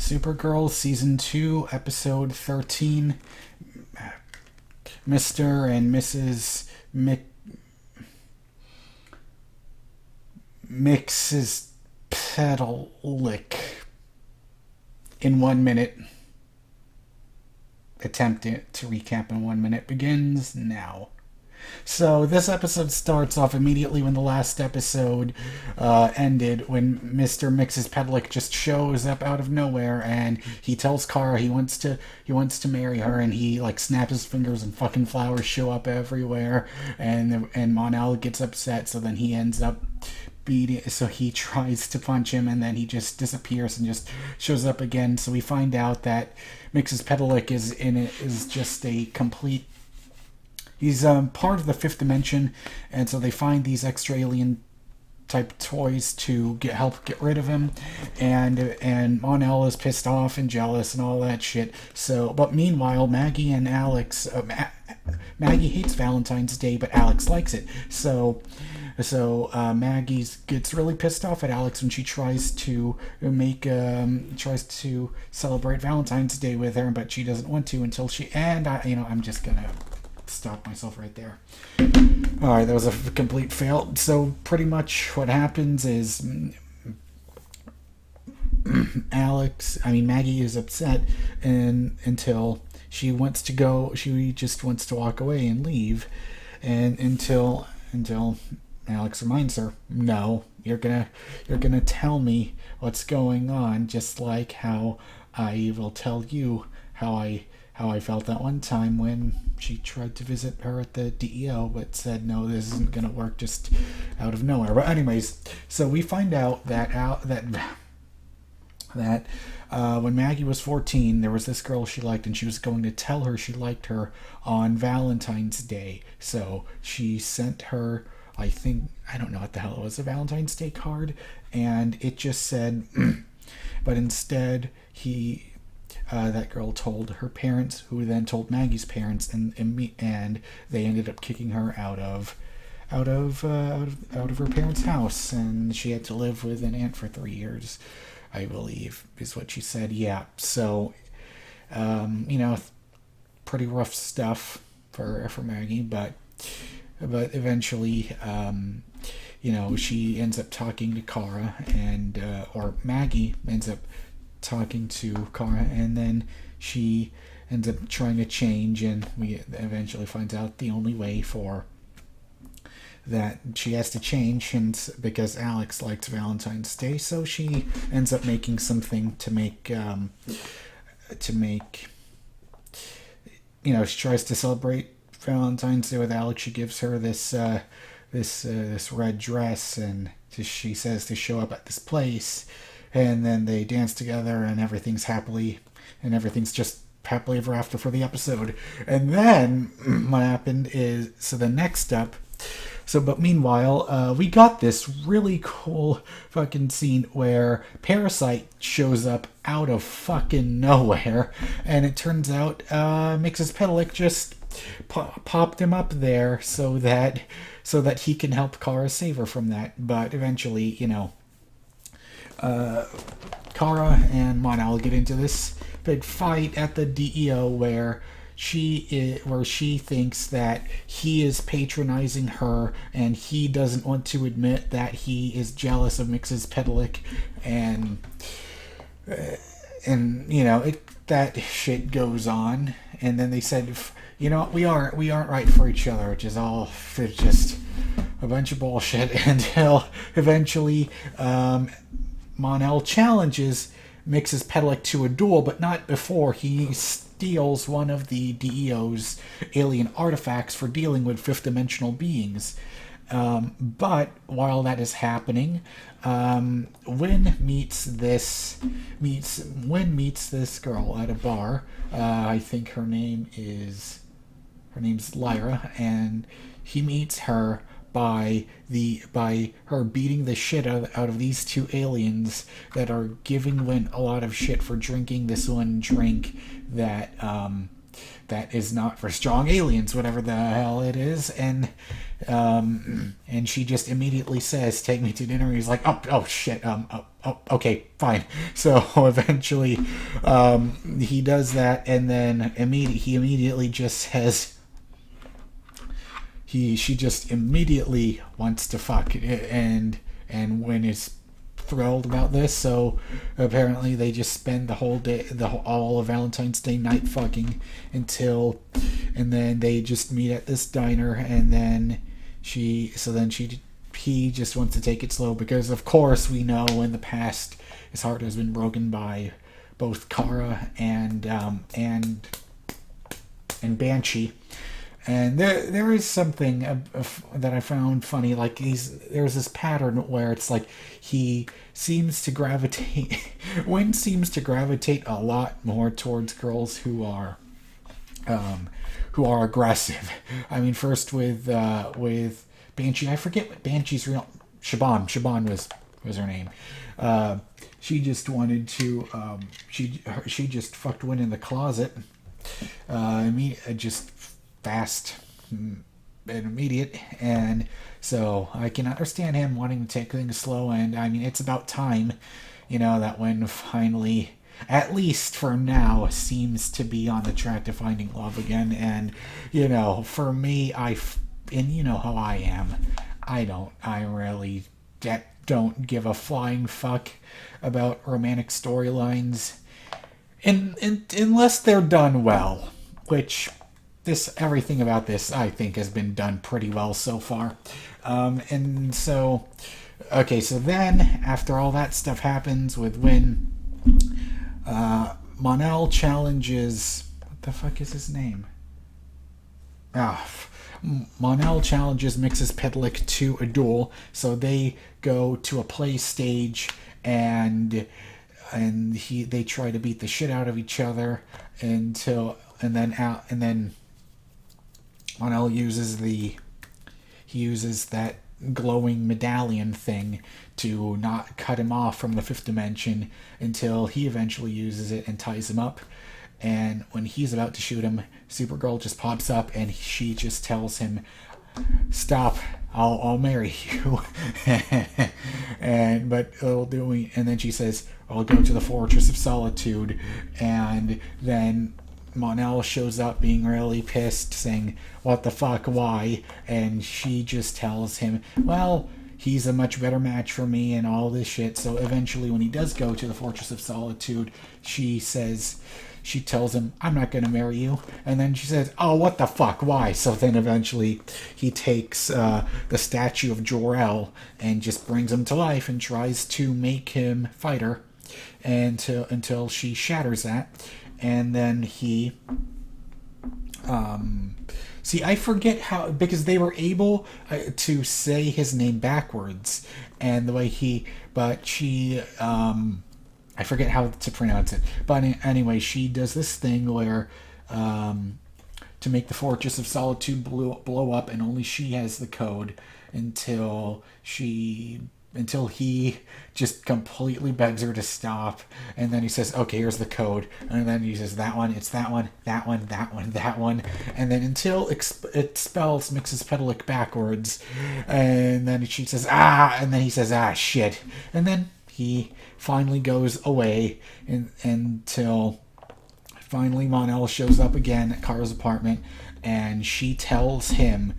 Supergirl Season 2, Episode 13. Mr. and Mrs. Mxyzptlk in 1 minute. Attempt to recap in 1 minute begins now. So this episode starts off immediately when the last episode ended, when Mr. Mxyzptlk just shows up out of nowhere and he tells Kara he wants to marry her, and he like snaps his fingers and fucking flowers show up everywhere, and Mon-El gets upset, so then he ends up so he tries to punch him, and then he just disappears and just shows up again. So we find out that Mxyzptlk is just a complete. He's part of the fifth dimension, and so they find these extra alien type toys to help get rid of him, and Mon-El is pissed off and jealous and all that shit. So, but meanwhile, Maggie and Alex, Maggie hates Valentine's Day, but Alex likes it. So Maggie gets really pissed off at Alex when she tries to celebrate Valentine's Day with her, but she doesn't want to until she. And I'm just gonna stop myself right there. All right, that was a complete fail. So pretty much what happens is Maggie is upset until she wants to go. She just wants to walk away and leave, and until Alex reminds her, no, you're gonna tell me what's going on, just like how I will tell you how I felt that one time when she tried to visit her at the DEO, but said, no, this isn't going to work, just out of nowhere. But anyways, so we find out that when Maggie was 14, there was this girl she liked, and she was going to tell her she liked her on Valentine's Day. So she sent her, I don't know what the hell it was, a Valentine's Day card, and it just said, but instead that girl told her parents, who then told Maggie's parents, and they ended up kicking her out of her parents' house, and she had to live with an aunt for 3 years, I believe, is what she said. Yeah. So, pretty rough stuff for Maggie, but eventually, she ends up talking to Kara, or Maggie ends up talking to Kara, and then she ends up trying to change, and we eventually finds out the only way for that she has to change, and because Alex likes Valentine's Day, so she ends up making something to make she tries to celebrate Valentine's Day with Alex. She gives her this red dress, and she says to show up at this place. And then they dance together, and everything's just happily ever after for the episode. And then what happened is, but meanwhile, we got this really cool fucking scene where Parasite shows up out of fucking nowhere, and it turns out Mxyzptlk just popped him up there so that he can help Kara save her from that. But eventually, Kara and Mon-El get into this big fight at the DEO where she thinks that he is patronizing her, and he doesn't want to admit that he is jealous of Mxyzptlk, and that shit goes on. And then they said, we aren't right for each other, which is all just a bunch of bullshit, until eventually Mon-El challenges Mxyzptlk to a duel, but not before he steals one of the DEO's alien artifacts for dealing with fifth-dimensional beings. But while that is happening, Wynn meets this girl at a bar. I think her name's Lyra, and he meets her by her beating the shit out of these two aliens that are giving Wynn a lot of shit for drinking this one drink that that is not for strong aliens, whatever the hell it is. And she just immediately says, "Take me to dinner." He's like, "Oh shit, okay, fine." So eventually, he does that, and then he immediately just says, she just immediately wants to fuck, and Wynn is thrilled about this. So apparently they just spend the whole day, all of Valentine's Day night fucking and then they just meet at this diner, and then he just wants to take it slow because of course we know in the past his heart has been broken by both Kara and Banshee. And there is something that I found funny. Like there's this pattern where it's like he seems to gravitate. Wynn seems to gravitate a lot more towards girls who are aggressive. I mean, first with Banshee. I forget what Banshee's real. Shaban was her name. She just wanted to. She just fucked Wynn in the closet. Just fast and immediate, and so I can understand him wanting to take things slow. And I mean, it's about time, that when finally, at least for now, seems to be on the track to finding love again. And for me, and you know how I am, I really don't give a flying fuck about romantic storylines, unless they're done well, which everything about this I think has been done pretty well so far. And so then after all that stuff happens with Wynn, Mon-El challenges, what the fuck is his name? Mon-El challenges Mxyzptlk to a duel, so they go to a play stage and they try to beat the shit out of each other and then Mon-El uses that glowing medallion thing to not cut him off from the fifth dimension until he eventually uses it and ties him up. And when he's about to shoot him, Supergirl just pops up and she just tells him, "Stop! I'll marry you." and then she says, "I'll go to the Fortress of Solitude," and then Mon-El shows up being really pissed, saying, "What the fuck, why?" And she just tells him, well, he's a much better match for me and all this shit. So eventually when he does go to the Fortress of Solitude, she tells him, "I'm not going to marry you." And then she says, "Oh, what the fuck, why?" So then eventually he takes the statue of Jor-El and just brings him to life and tries to make him fight her until she shatters that. And then he I forget how, because they were able to say his name backwards, and the way I forget how to pronounce it. But anyway, she does this thing where to make the Fortress of Solitude blow up, and only she has the code until he just completely begs her to stop. And then he says, "Okay, here's the code." And then he says, "That one, it's that one, that one, that one, that one." And then until it spells Mxyzptlk backwards. And then she says, "Ah," and then he says, "Ah, shit." And then he finally goes away until finally Mon-El shows up again at Kara's apartment, and she tells him,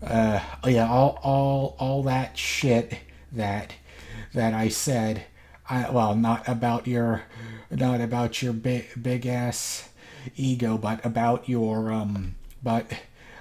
all that shit that I said, not about your big ass ego, but about your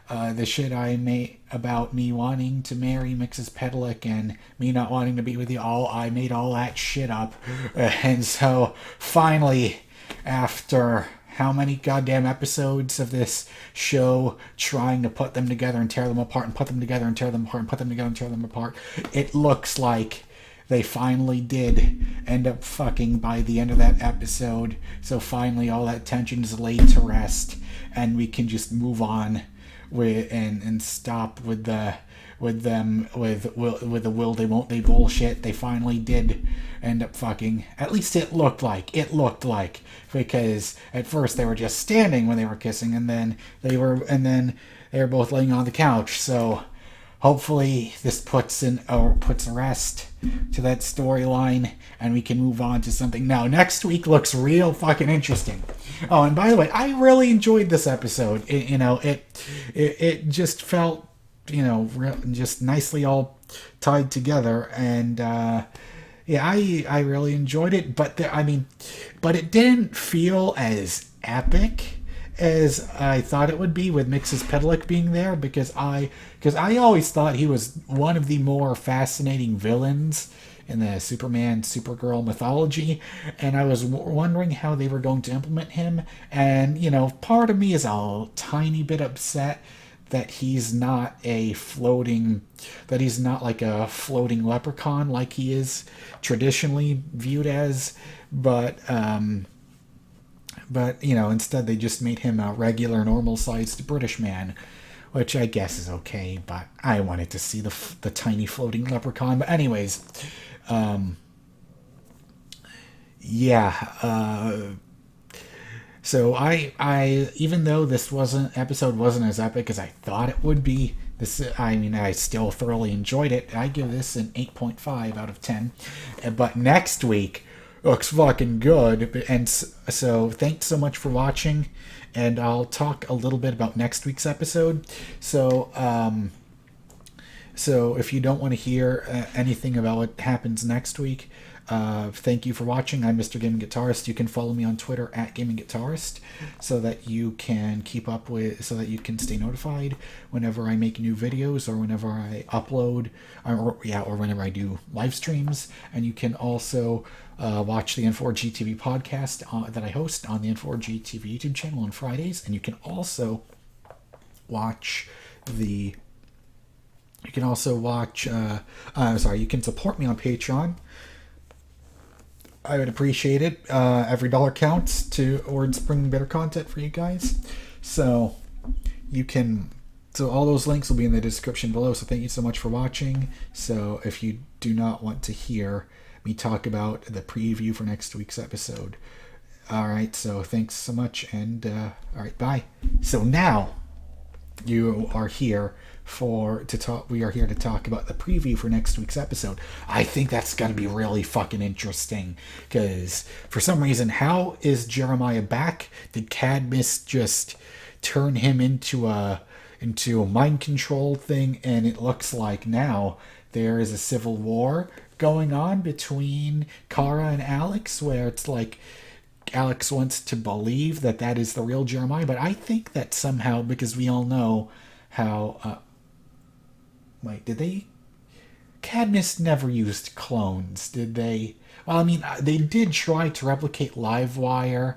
the shit I made about me wanting to marry Mxyzptlk and me not wanting to be with you, I made all that shit up. And so finally, after how many goddamn episodes of this show trying to put them together and tear them apart and put them together and tear them apart and put them together and tear them apart, it looks like they finally did end up fucking by the end of that episode. So finally all that tension is laid to rest, and we can just move on and stop with with them with the will they won't they bullshit. They finally did end up fucking. At least it looked like because at first they were just standing when they were kissing, and then they were both laying on the couch. So hopefully this puts a rest to that storyline, and we can move on to something now. Next week looks real fucking interesting. Oh, and by the way, I really enjoyed this episode. It just felt, just nicely all tied together, and I really enjoyed it. But it didn't feel as epic as I thought it would be with Mxyzptlk being there, because I always thought he was one of the more fascinating villains in the Superman, Supergirl mythology, and I was wondering how they were going to implement him. And part of me is a tiny bit upset that he's not like a floating leprechaun like he is traditionally viewed as, but instead they just made him a regular, normal-sized British man, which I guess is okay, but I wanted to see the tiny floating leprechaun. But anyways, so I even though this episode wasn't as epic as I thought it would be, I still thoroughly enjoyed it. I give this an 8.5 out of 10. But next week looks fucking good, and so thanks so much for watching, and I'll talk a little bit about next week's episode. So if you don't want to hear anything about what happens next week, thank you for watching. I'm MrGamingGuitarist. You can follow me on Twitter @GamingGuitarist, so that you can so that you can stay notified whenever I make new videos, or whenever I upload, or whenever I do live streams. And you can also watch the N4G TV podcast that I host on the N4G TV YouTube channel on Fridays. And you can also watch you can support me on Patreon. I would appreciate it. Every dollar counts towards bringing better content for you guys. So all those links will be in the description below. So thank you so much for watching. So if you do not want to hear me talk about the preview for next week's episode, all right. So thanks so much, and all right, bye. So now you are here we are here to talk about the preview for next week's episode. I think that's going to be really fucking interesting, because for some reason, how is Jeremiah back? Did Cadmus just turn him into a mind control thing? And it looks like now there is a civil war going on between Kara and Alex, where it's like Alex wants to believe that is the real Jeremiah, but I think that somehow, because we all know how Cadmus never used clones, did they? Well, they did try to replicate Livewire,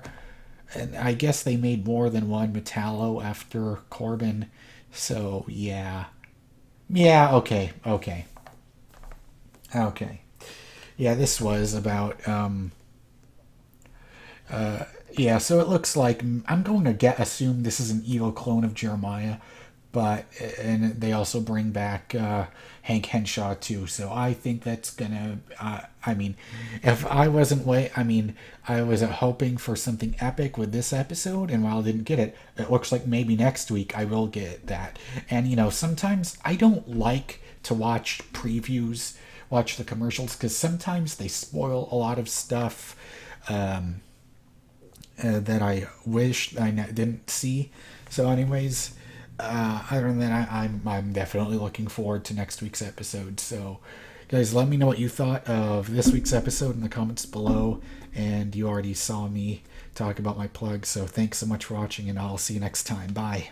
and I guess they made more than one Metallo after Corbin. So yeah, okay. Yeah, this was about so it looks like I'm going to assume this is an evil clone of Jeremiah. And they also bring back Hank Henshaw too. So I think that's gonna. If I wasn't I was hoping for something epic with this episode, and while I didn't get it, it looks like maybe next week I will get that. And sometimes I don't like to watch previews, watch the commercials, because sometimes they spoil a lot of stuff that I wish I didn't see. So, anyways. Other than that, I'm definitely looking forward to next week's episode. So, guys, let me know what you thought of this week's episode in the comments below. And you already saw me talk about my plug. So, thanks so much for watching, and I'll see you next time. Bye.